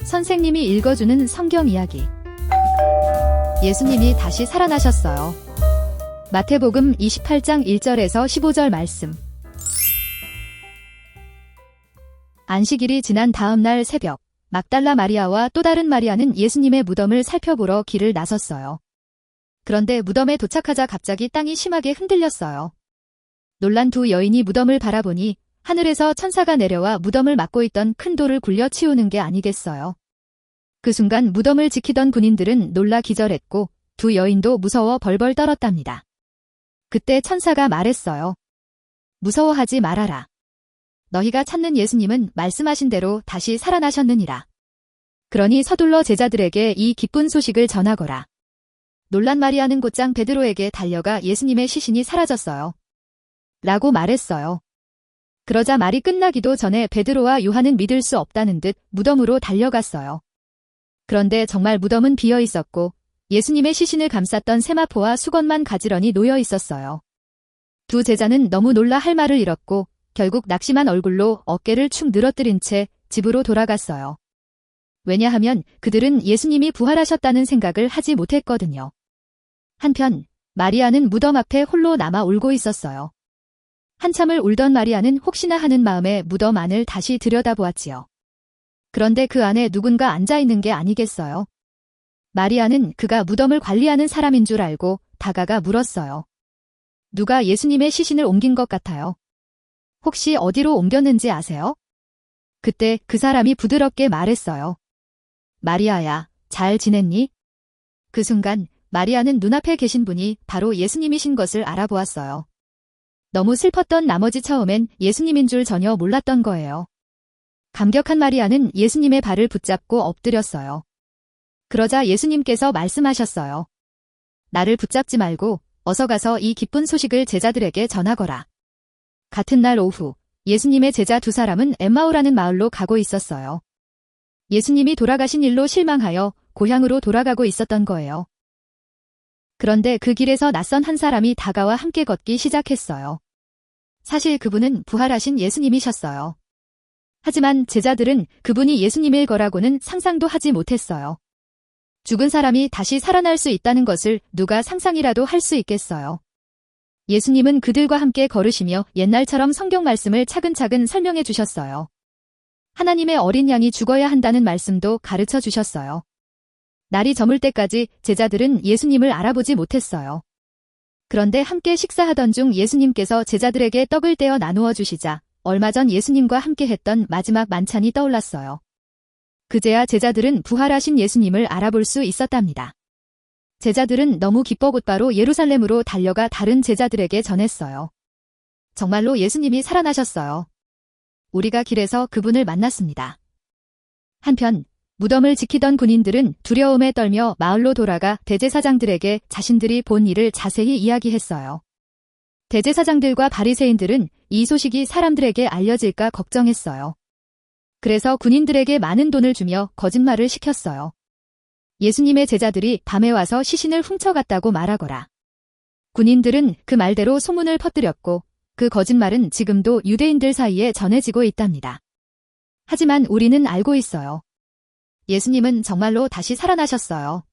선생님이 읽어주는 성경 이야기. 예수님이 다시 살아나셨어요. 마태복음 28장 1절에서 15절 말씀. 안식일이 지난 다음 날 새벽, 막달라 마리아와 또 다른 마리아는 예수님의 무덤을 살펴보러 길을 나섰어요. 그런데 무덤에 도착하자 갑자기 땅이 심하게 흔들렸어요. 놀란 두 여인이 무덤을 바라보니 하늘에서 천사가 내려와 무덤을 막고 있던 큰 돌을 굴려 치우는 게 아니겠어요. 그 순간 무덤을 지키던 군인들은 놀라 기절했고 두 여인도 무서워 벌벌 떨었답니다. 그때 천사가 말했어요. 무서워하지 말아라. 너희가 찾는 예수님은 말씀하신 대로 다시 살아나셨느니라. 그러니 서둘러 제자들에게 이 기쁜 소식을 전하거라. 놀란 마리아는 곧장 베드로에게 달려가 예수님의 시신이 사라졌어요. 라고 말했어요. 그러자 말이 끝나기도 전에 베드로와 요한은 믿을 수 없다는 듯 무덤으로 달려갔어요. 그런데 정말 무덤은 비어 있었고 예수님의 시신을 감쌌던 세마포와 수건만 가지런히 놓여 있었어요. 두 제자는 너무 놀라 할 말을 잃었고 결국 낙심한 얼굴로 어깨를 축 늘어뜨린 채 집으로 돌아갔어요. 왜냐하면 그들은 예수님이 부활하셨다는 생각을 하지 못했거든요. 한편 마리아는 무덤 앞에 홀로 남아 울고 있었어요. 한참을 울던 마리아는 혹시나 하는 마음에 무덤 안을 다시 들여다보았지요. 그런데 그 안에 누군가 앉아있는 게 아니겠어요? 마리아는 그가 무덤을 관리하는 사람인 줄 알고 다가가 물었어요. 누가 예수님의 시신을 옮긴 것 같아요. 혹시 어디로 옮겼는지 아세요? 그때 그 사람이 부드럽게 말했어요. 마리아야, 잘 지냈니? 그 순간 마리아는 눈앞에 계신 분이 바로 예수님이신 것을 알아보았어요. 너무 슬펐던 나머지 처음엔 예수님인 줄 전혀 몰랐던 거예요. 감격한 마리아는 예수님의 발을 붙잡고 엎드렸어요. 그러자 예수님께서 말씀하셨어요. 나를 붙잡지 말고 어서 가서 이 기쁜 소식을 제자들에게 전하거라. 같은 날 오후 예수님의 제자 두 사람은 엠마오라는 마을로 가고 있었어요. 예수님이 돌아가신 일로 실망하여 고향으로 돌아가고 있었던 거예요. 그런데 그 길에서 낯선 한 사람이 다가와 함께 걷기 시작했어요. 사실 그분은 부활하신 예수님이셨어요. 하지만 제자들은 그분이 예수님일 거라고는 상상도 하지 못했어요. 죽은 사람이 다시 살아날 수 있다는 것을 누가 상상이라도 할 수 있겠어요. 예수님은 그들과 함께 걸으시며 옛날처럼 성경 말씀을 차근차근 설명해 주셨어요. 하나님의 어린 양이 죽어야 한다는 말씀도 가르쳐 주셨어요. 날이 저물 때까지 제자들은 예수님을 알아보지 못했어요. 그런데 함께 식사하던 중 예수님께서 제자들에게 떡을 떼어 나누어 주시자 얼마 전 예수님과 함께 했던 마지막 만찬이 떠올랐어요. 그제야 제자들은 부활하신 예수님을 알아볼 수 있었답니다. 제자들은 너무 기뻐 곧바로 예루살렘으로 달려가 다른 제자들에게 전했어요. 정말로 예수님이 살아나셨어요. 우리가 길에서 그분을 만났습니다. 한편 무덤을 지키던 군인들은 두려움에 떨며 마을로 돌아가 대제사장들에게 자신들이 본 일을 자세히 이야기했어요. 대제사장들과 바리새인들은 이 소식이 사람들에게 알려질까 걱정했어요. 그래서 군인들에게 많은 돈을 주며 거짓말을 시켰어요. 예수님의 제자들이 밤에 와서 시신을 훔쳐갔다고 말하거라. 군인들은 그 말대로 소문을 퍼뜨렸고 그 거짓말은 지금도 유대인들 사이에 전해지고 있답니다. 하지만 우리는 알고 있어요. 예수님은 정말로 다시 살아나셨어요.